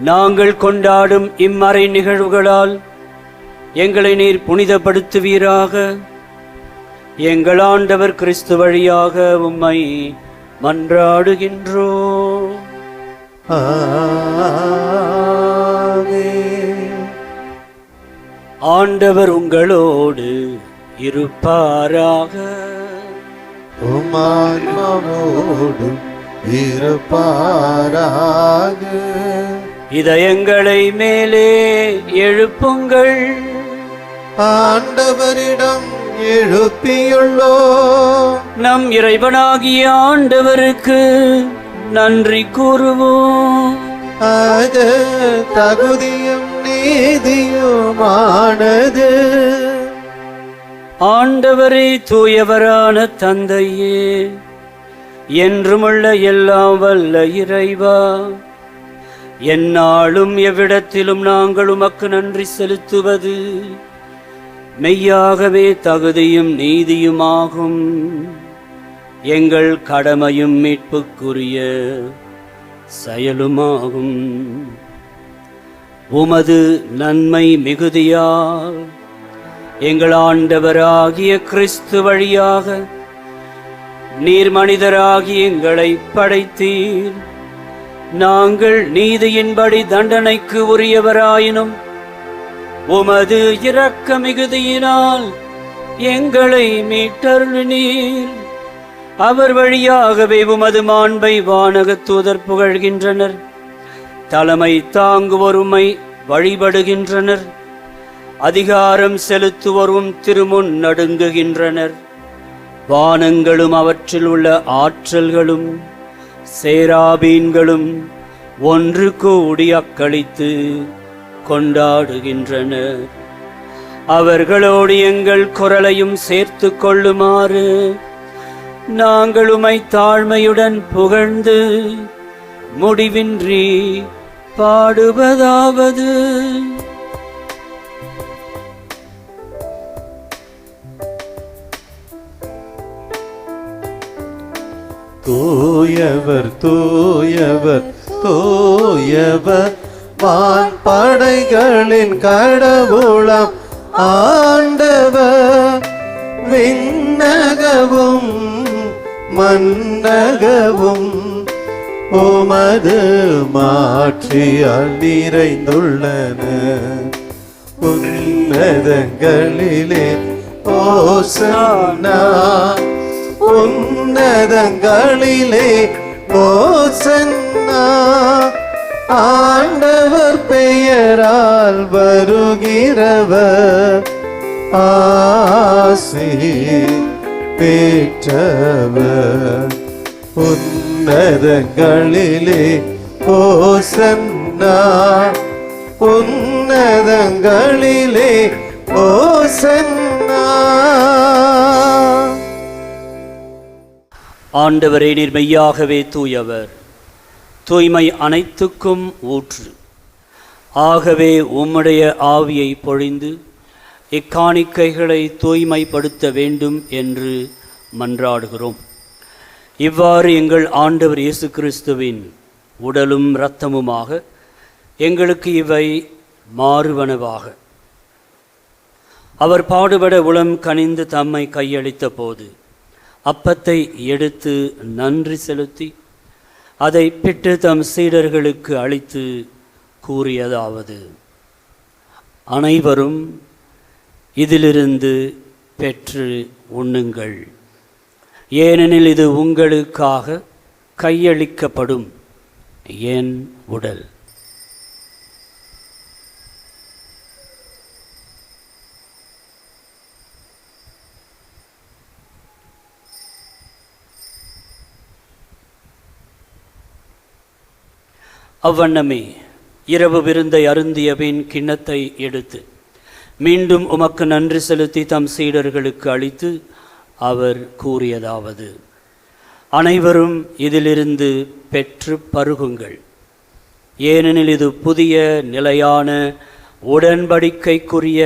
S3: நாங்கள் கொண்டாடும் இம்மறை நிகழ்வுகளால் எங்களை நீர் புனிதப்படுத்துவீராக. எங்கள் ஆண்டவர் கிறிஸ்து வழியாக உம்மை மன்றாடுகின்றோம்.
S1: ஆமென்.
S3: ஆண்டவர் உங்களோடு இருப்பாராக.
S2: உம் ஆன்மாவோடும் இருப்பாராக.
S3: இதயங்களை மேலே எழுப்புங்கள்.
S2: ஆண்டவரிடம் எழுப்பியுள்ளோ
S3: நம் இறைவனாகிய ஆண்டவருக்கு நன்றி கூறுவோம்.
S2: அது தகுதியும் நீதியுமானது.
S3: ஆண்டவரே, தூயவரான தந்தையே, என்றுமுள்ள எல்லாம் வல்ல இறைவா, எந்நாளும் எவ்விடத்திலும் நாங்கள் உமக்கு நன்றி செலுத்துவது மெய்யாகவே தகுதியும் நீதியுமாகும். எங்கள் கடமையும் மீட்புக்குரிய செயலுமாகும். உமது நன்மை மிகுதியால் எங்கள் ஆண்டவராகிய கிறிஸ்து வழியாக நீர் மனிதராகி எங்களை படைத்தீர். நாங்கள் நீதியின்படி தண்டனைக்கு உரியவராயினும் உமது இரக்க மிகுதியினால் எங்களை மீட்டருளினீர். அவர் வழியாகவே உமது மாண்பை வானகத் தூதர் புகழ்கின்றனர். தலைமை தாங்குவோருமை வழிபடுகின்றனர். அதிகாரம் செலுத்துவோரும் திருமுன் நடுங்குகின்றனர். வானங்களும் அவற்றில் உள்ள ஆற்றல்களும் சேராபீன்களும் ஒன்று கூடி அக்களித்து கொண்டாடுகின்றனர். அவர்களோடு எங்கள் குரலையும் சேர்த்து கொள்ளுமாறு நாங்கள் உமை தாழ்மையுடன் புகழ்ந்து முடிவின்றி பாடுவதாவது:
S1: தூயவர் தூயவர் தூயவர் வான்படைகளின் கடவுளாம் ஆண்டவர். விண்ணகமும் மன்னகமும் உமது மாட்சியால் நிறைந்துள்ளன. உன்னதங்களிலே ஓசன்னா, உன்னதங்களிலே ஓசன்னா. ஆண்டவர் பெயரால் வருகிறவர் ஆசி பெற்றவர். உன்னதங்களிலே ஓசன்னா, உன்னதங்களிலே ஓசன்னா.
S3: ஆண்டவரே, நீர் மெய்யாகவே தூயவர், தூய்மை அனைத்துக்கும் ஊற்று. ஆகவே உம்முடைய ஆவியை பொழிந்து இக்காணிக்கைகளை தூய்மைப்படுத்த வேண்டும் என்று மன்றாடுகிறோம். இவ்வாறு எங்கள் ஆண்டவர் இயேசு கிறிஸ்துவின் உடலும் இரத்தமுமாக எங்களுக்கு இவை மாறுவனவாக. அவர் பாடுபட உளம் கனிந்து தம்மை கையளித்த போது அப்பத்தை எடுத்து நன்றி செலுத்தி அதை பிட்டு தம் சீடர்களுக்கு அளித்து கூறியதாவது: அனைவரும் இதிலிருந்து பெற்று உண்ணுங்கள், ஏனெனில் இது உங்களுக்காக கையளிக்கப்படும் என் உடல். அவ்வண்ணமே இரவு விருந்தை அருந்திய பின் கிண்ணத்தை எடுத்து மீண்டும் உமக்கு நன்றி செலுத்தி தம் சீடர்களுக்கு அளித்து அவர் கூறியதாவது: அனைவரும் இதிலிருந்து பெற்று பருகுங்கள், ஏனெனில் இது புதிய நிலையான உடன்படிக்கைக்குரிய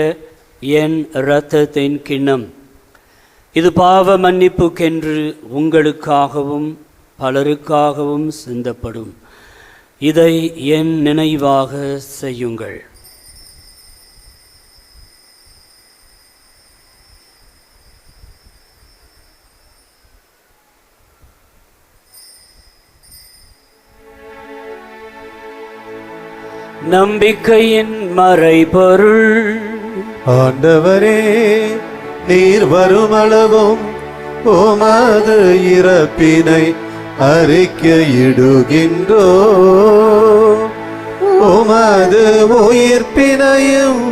S3: என் இரத்தத்தின் கிண்ணம். இது பாவ மன்னிப்புக்கென்று உங்களுக்காகவும் பலருக்காகவும் சிந்தப்படும். இதை என் நினைவாக செய்யுங்கள். நம்பிக்கையின் மறைபொருள்.
S1: ஆண்டவரே, நீர் வருமளவும் உமது இறப்பினை அறிக்கையிடுகின்றோ, உமது உயிர்ப்பினையும்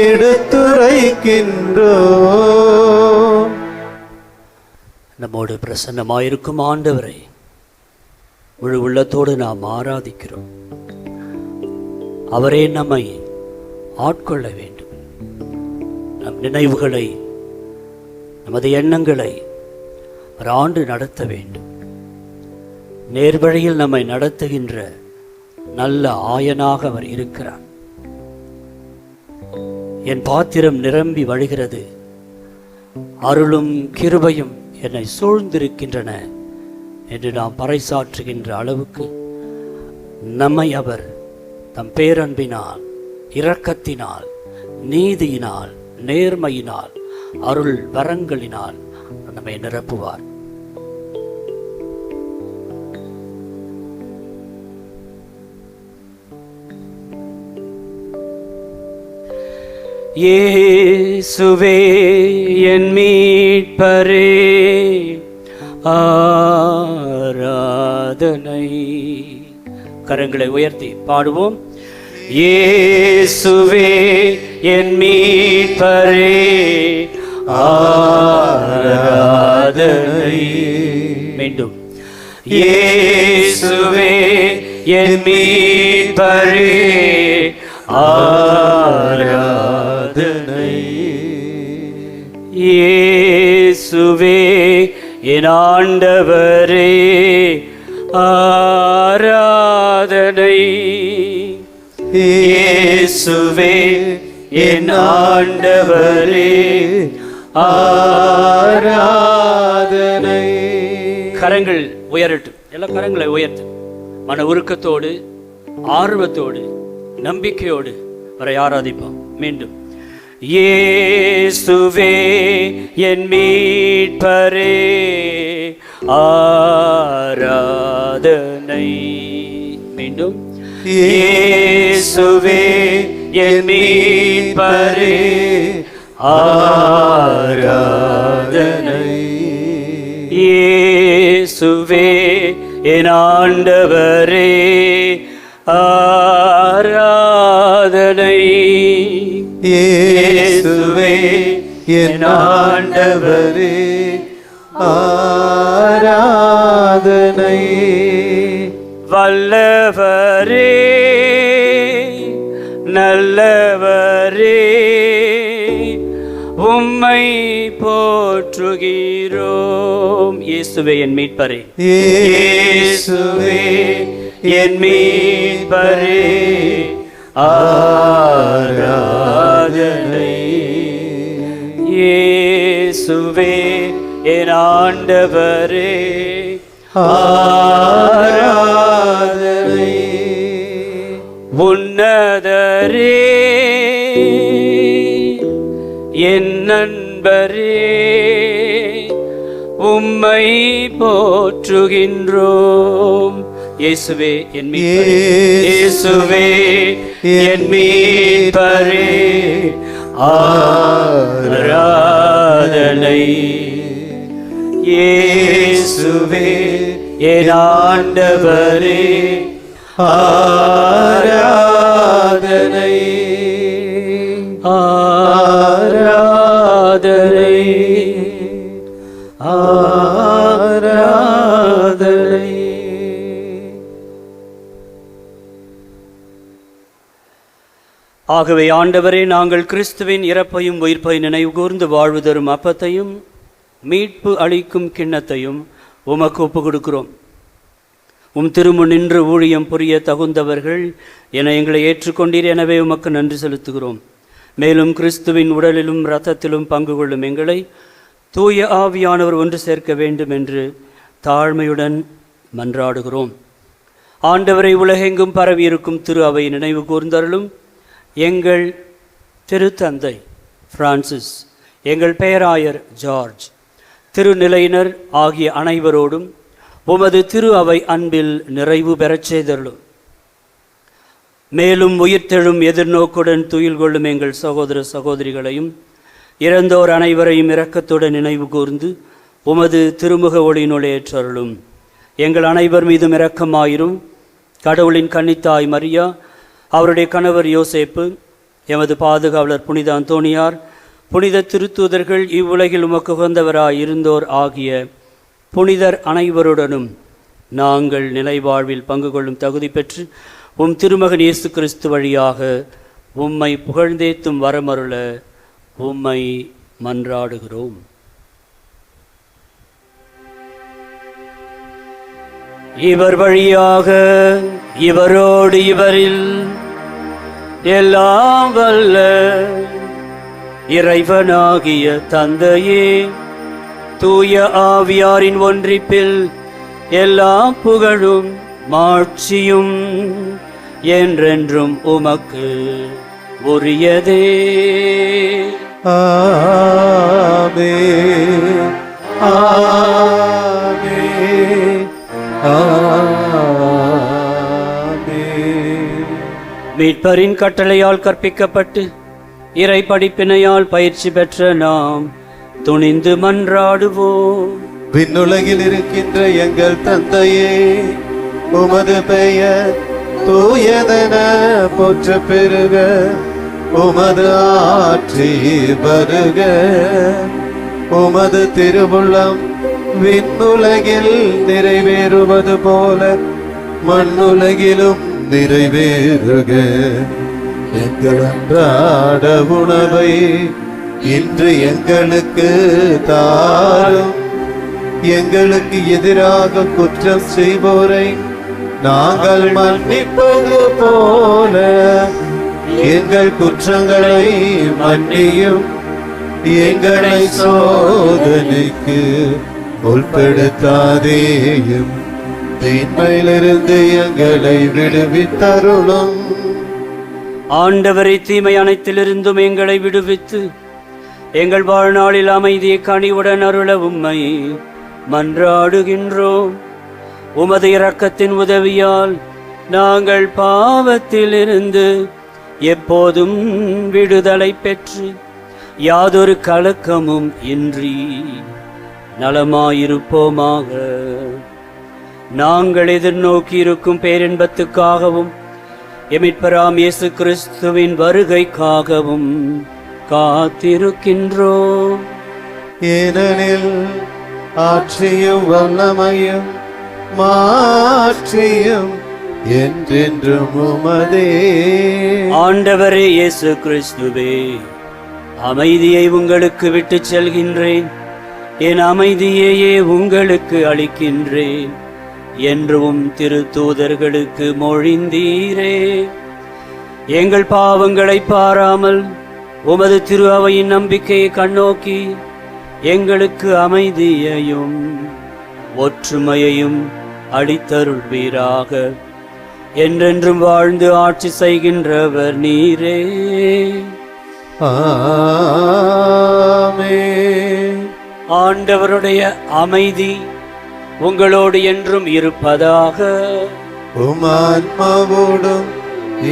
S1: எடுத்துரைக்கின்றோ.
S3: நம்மோடு பிரசன்னமாயிருக்கும் ஆண்டவரை முழு உள்ளத்தோடு நாம் ஆராதிக்கிறோம். அவரே நம்மை ஆட்கொள்ள வேண்டும். நம் நினைவுகளை, நமது எண்ணங்களை ஒரு ஆண்டு நடத்த வேண்டும். நேர்வழியில் நம்மை நடத்துகின்ற நல்ல ஆயனாக அவர் இருக்கிறார். என் பாத்திரம் நிரம்பி வழிகிறது, அருளும் கிருபையும் என்னை சூழ்ந்திருக்கின்றன என்று நாம் பறைசாற்றுகின்ற அளவுக்கு நம்மை அவர் தம் பேரன்பினால், இரக்கத்தினால், நீதியினால், நேர்மையினால், அருள் வரங்களினால் நம்மை நிரப்புவார். இயேசுவே என் மீட்பரே, ஆராதனை. கரங்களை உயர்த்தி பாடுவோம். இயேசுவே என் மீட்பரே, ஆராதனை. மீண்டும். இயேசுவே என் மீட்பரே, ஆராதனை. இயேசுவே என் ஆண்டவரே, ஆராதனை. இயேசுவே என் ஆண்டவரே, ஆராதனை. கரங்கள் உயரட்டும். எல்லா கரங்களை உயர்த்து. மன உருக்கத்தோடு, ஆர்வத்தோடு, நம்பிக்கையோடு வரை ஆராதிப்போம். மீண்டும். இயேசுவே என் மீட்பரே, ஆராதனை. மீண்டும். இயேசுவே என் மீட்பரே, ஆராதனை. இயேசுவே என் ஆண்டவரே, ஆராதனை.
S1: இயேசுவே என் ஆண்டவரே, ஆராதனை.
S3: வல்லவரே, நல்லவரே, உம்மை போற்றுகிறோம். இயேசுவே என் மீட்பரே, இயேசுவே என் மீட்பரே, ஆராதனை. இயேசுவே என் ஆண்டவரே, ஆராதனை. உன்னதரே, என் நண்பரே, உம்மை போற்றுகின்றோம். இயேசுவே என் மீட்பரே, இயேசுவே என் மீட்பரே, ஆராதனை. இயேசுவே என் ஆண்டவரே, ஆராதனை. ஆராதனை, ஆராதனை. ஆகவே ஆண்டவரே, நாங்கள் கிறிஸ்துவின் இறப்பையும் உயிர்ப்பையும் நினைவு கூர்ந்து வாழ்வு தரும் அப்பத்தையும் மீட்பு அளிக்கும் கிண்ணத்தையும் உமக்கு ஒப்புக் கொடுக்கிறோம். உம் திருமுன் நின்று ஊழியம் புரிய தகுந்தவர்கள் என எங்களை ஏற்றுக்கொண்டீர். எனவே உமக்கு நன்றி செலுத்துகிறோம். மேலும் கிறிஸ்துவின் உடலிலும் இரத்தத்திலும் பங்கு கொள்ளும் எங்களை தூய ஆவியானவர் ஒன்று சேர்க்க வேண்டும் என்று தாழ்மையுடன் மன்றாடுகிறோம். ஆண்டவரை உலகெங்கும் பரவியிருக்கும் திரு அவை நினைவு கூர்ந்தருளும். எங்கள் திருத்தந்தை பிரான்சிஸ், எங்கள் பேராயர் ஜார்ஜ், திருநிலையினர் ஆகிய அனைவரோடும் உமது திரு அவை அன்பில் நிறைவு பெறச் செய்தருளும். மேலும் உயிர்த்தெழும் எதிர்நோக்குடன் துயில் கொள்ளும் எங்கள் சகோதர சகோதரிகளையும் இறந்தோர் அனைவரையும் இரக்கத்துடன் நினைவு கூர்ந்து உமது திருமுக ஒளியினுள் ஏற்றருளும். எங்கள் அனைவர் மீதும் இரக்கமாயிரும். கடவுளின் கன்னித்தாய் மரியா, அவருடைய கணவர் யோசேப்பு, எமது பாதுகாவலர் புனித அந்தோணியார், புனித திருத்தூதர்கள், இவ்வுலகில் உமக்கு உகந்தவராய் இருந்தோர் ஆகிய புனிதர் அனைவருடனும் நாங்கள் நிலைவாழ்வில் பங்கு கொள்ளும் தகுதி பெற்று உம் திருமகன் இயேசு கிறிஸ்து வழியாக உம்மை புகழ்ந்தேத்தும் வரமருள உம்மை மன்றாடுகிறோம். இவர் வழியாக, இவரோடு, இவரில் எல்லாம் வல்ல இறைவனாகிய தந்தையே, தூய ஆவியாரின் ஒன்றிப்பில் எல்லா புகழும் மாட்சியும் என்றென்றும் உமக்கு உரியதே.
S1: ஆமென், ஆமென், ஆமென்.
S3: மீட்பரின் கட்டளையால் கற்பிக்கப்பட்டு இறை படிப்பினையால் பயிற்சி பெற்ற நாம் துணிந்து மன்றாடுவோம்.
S1: விண்ணுலகில் இருக்கின்ற எங்கள் தந்தையே, உமது பெயர் தூயதென போற்ற பெருக, உமது ஆட்சி வருக, உமது திருவுள்ளம் விண்ணுலகில் நிறைவேறுவது போல மண்ணுலகிலும் நிறைவேறுக. எங்கள் அன்றாட உணவை இன்று எங்களுக்கு தாரும். எங்களுக்கு எதிராக குற்றம் செய்வோரை நாங்கள் மன்னிப்பது போல எங்கள் குற்றங்களை மன்னியும். எங்களை சோதனைக்கு உட்படுத்தாதேயும், தீமையிலிருந்து எங்களை விடுவித்தருளும்.
S3: ஆண்டவரை தீமை அனைத்திலிருந்தும் எங்களை விடுவித்து எங்கள் வாழ்நாளில் அமைதியை கனிவுடன் அருள உம்மை மன்றாடுகின்றோம். உமது இரக்கத்தின் உதவியால் நாங்கள் பாவத்திலிருந்து எப்போதும் விடுதலை பெற்று யாதொரு கலக்கமும் இன்றி நலமாயிருப்போமாக. நாங்கள் எதிர்நோக்கி இருக்கும் பேரின்பத்துக்காகவும் எமிட்பராம் இயேசு கிறிஸ்துவின் வருகைக்காகவும் காத்திருக்கின்றோம்.
S1: ஏனெனில் ஆட்சியும் வல்லமையும் மாட்சியும் என்றென்றும் உமதே.
S3: ஆண்டவரே இயேசு கிறிஸ்துவே, அமைதியை உங்களுக்கு விட்டுச் செல்கின்றேன், என் அமைதியையே உங்களுக்கு அளிக்கின்றேன் என்றும் திருத்தூதர்களுக்கு மொழிந்தீரே. எங்கள் பாவங்களை பாராமல் உமது திரு அவையின் நம்பிக்கையை கண்ணோக்கி எங்களுக்கு அமைதியையும் ஒற்றுமையையும் அளித்தருள்வீராக. என்றென்றும் வாழ்ந்து ஆட்சி செய்கின்றவர் நீரே.
S1: ஆமென்.
S3: ஆண்டவருடைய அமைதி உங்களோடு என்றும் இருப்பதாக.
S1: உம் ஆன்மாவோடும்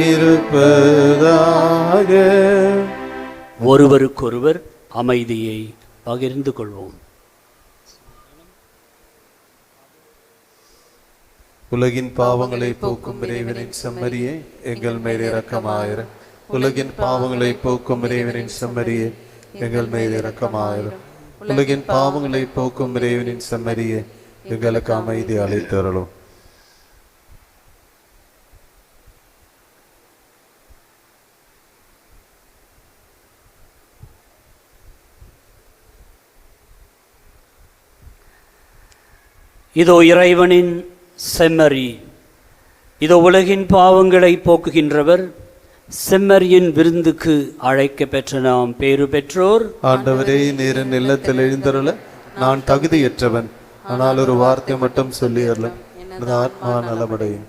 S1: இருப்பதாக.
S3: ஒருவருக்கொருவர் அமைதியை பகிர்ந்து கொள்வோம்.
S2: உலகின் பாவங்களை போக்கும் இறைவனின் செம்மறியே, எங்கள் மேல் இரக்கமாயிரு. உலகின் பாவங்களை போக்கும் இறைவனின் செம்மறியே, எங்கள் மேல் இரக்கமாயிரு. உலகின் பாவங்களை போக்கும் இறைவனின் செம்மறியே, எங்களுக்கு அமைதி அளித்தருளும்.
S3: இதோ இறைவனின் செம்மறி, இதோ உலகின் பாவங்களை போக்குகின்றவர். செம்மறியின் விருந்துக்கு அழைக்க பெற்ற நாம் பேறு பெற்றோர்.
S2: ஆண்டவரே, நீரின் இல்லத்தில் எழுந்தருள நான் தகுதியற்றவன், ஆனால் ஒரு வார்த்தை மட்டும் சொல்லி அருள எனது ஆத்மா நலமடையும்.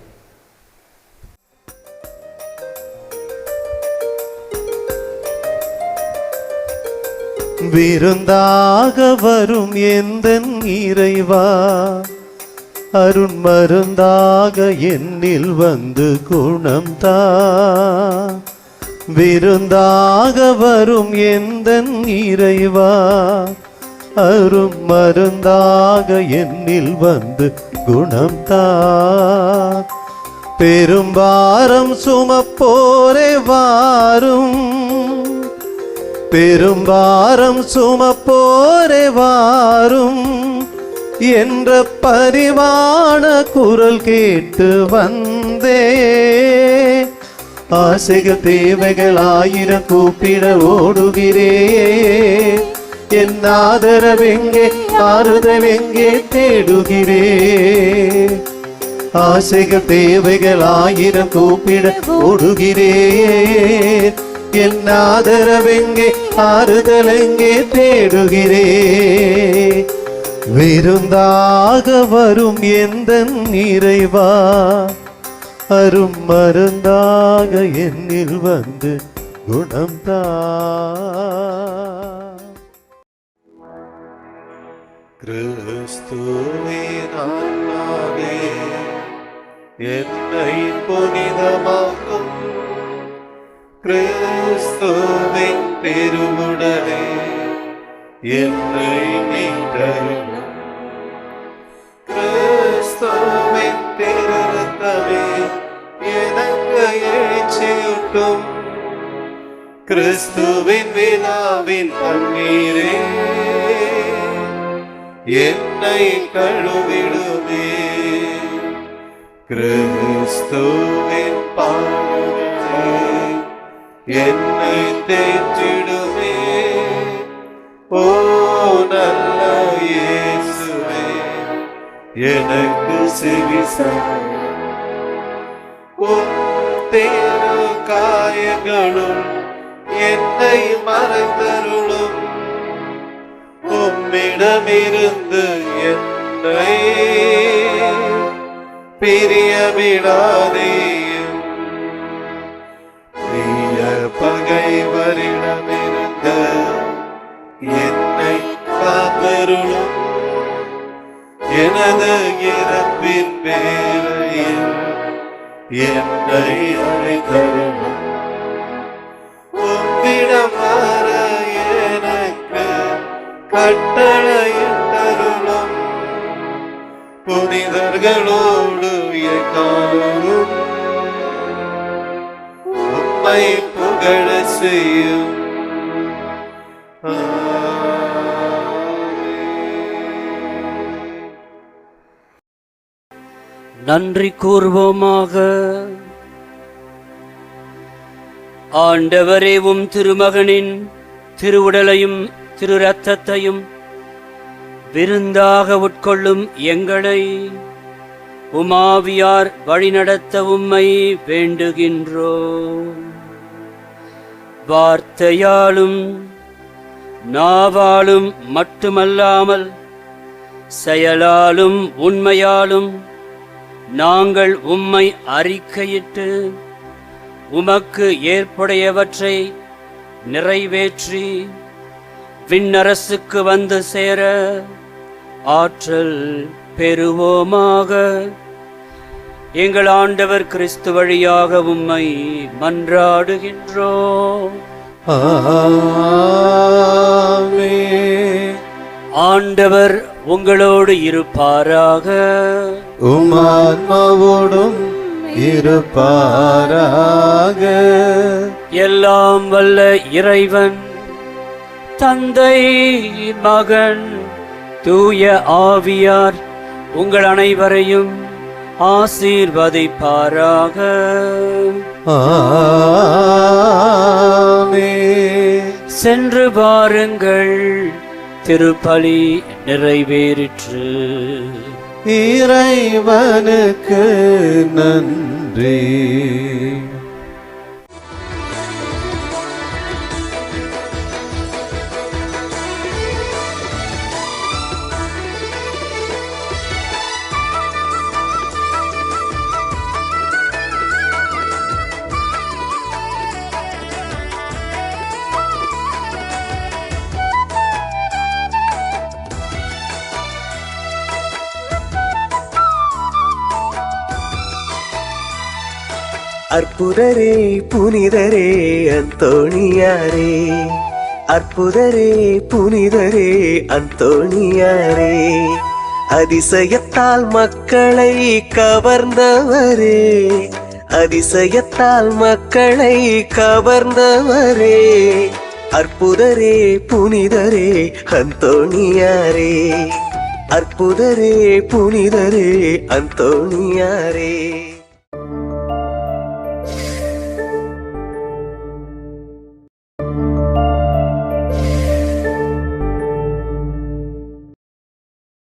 S1: விருந்தாக வரும் எந்தன் இறைவா, அருண் மருந்தாக என்னில் வந்து குணம் தா. விருந்தாக வரும் எந்தன் இறைவா, அருண் மருந்தாக என்னில் வந்து குணம் தா. பெரும்பாரம் சுமப்போரே வாரும், பெரும்பாரம் சுமப்போரே வாரும் என்ற பரிவான குரல் கேட்டு வந்தே. ஆசைகள் தேவைகள் ஆயிரம் கூப்பிட ஓடுகிறே. என் ஆதரவெங்கே ஆறுதவெங்கே தேடுகிறே. ஆசைகள் தேவைகள் ஆயிரம் கூப்பிட ஓடுகிறே. என் ஆதரவெங்கே ஆறுதலெங்கே தேடுகிறே. விருந்தாக வரும் எந்தன் இறைவா, அரும் மருந்தாக என்னில் வந்து குணம் தா.
S2: கிறிஸ்துவின் ஆன்மாவே, என்னை புனிதமாக்கும். கிறிஸ்துவின் திருவுடலே என்னை மீட்டருளும். கிறிஸ்துவின் திருரத்தமே எனக்கு எழுச்சியூட்டும். கிறிஸ்துவின் விழாவின் தண்ணீரே என்னை கழுவிடுமே. கிறிஸ்துவின் பாடுகளே என்னை தேற்றிடுமே. ஓ நல்ல இயேசுவே, எனக்கு செவிசாயும். உம் திரு காயங்களும் என்னை மறைந்தருளும். உம்மிடமிருந்து என்னை பிரிய விடாதேயும். பிரிய பகைவரிடமிருந்து என்னை காத்தருளும். எனது இறப்பின் வேளையில் என்னை அழைத்தருளும். உம்மிடம் வர எனக்கு கட்டளையிட்டருளும். புனிதர்களோடு எக்காலமும் உம்மை புகழ செய்யும்.
S3: நன்றி கூர்வோமாக. ஆண்டவரே, உம் திருமகனின் திருவுடலையும் திரு இரத்தத்தையும் விருந்தாக உட்கொள்ளும் எங்களை உமாவியார் வழிநடத்த உம்மை வேண்டுகின்றோம். வார்த்தையாலும் நாவாலும் மட்டுமல்லாமல் செயலாலும் உண்மையாலும் நாங்கள் உம்மை அறிக்கையிட்டு உமக்கு ஏற்புடையவற்றை நிறைவேற்றி விண்ணரசுக்கு வந்து சேர ஆற்றல் பெறுவோமாக. எங்கள் ஆண்டவர் கிறிஸ்து வழியாக உம்மை மன்றாடுகின்றோம்.
S2: ஆமென்.
S3: ஆண்டவர் உங்களோடு இருப்பாராக.
S2: உம் ஆன்மாவோடும் இருப்பாராக.
S3: எல்லாம் வல்ல இறைவன் தந்தை, மகன், தூய ஆவியார் உங்கள் அனைவரையும் ஆசீர்வதிப்பாராக.
S2: ஆமென்.
S3: சென்று பாருங்கள், திருப்பலி நிறைவேறிற்று.
S2: இறைவனுக்கு நன்றி.
S7: அற்புதரே புனிதரே அந்தோணியாரே, அற்புதரே புனிதரே அந்தோணியாரே, அதிசயத்தால் மக்களை கவர்ந்தவரே, அதிசயத்தால் மக்களை கவர்ந்தவரே, அற்புதரே புனிதரே அந்தோணியாரே, அற்புதரே புனிதரே அந்தோணியாரே.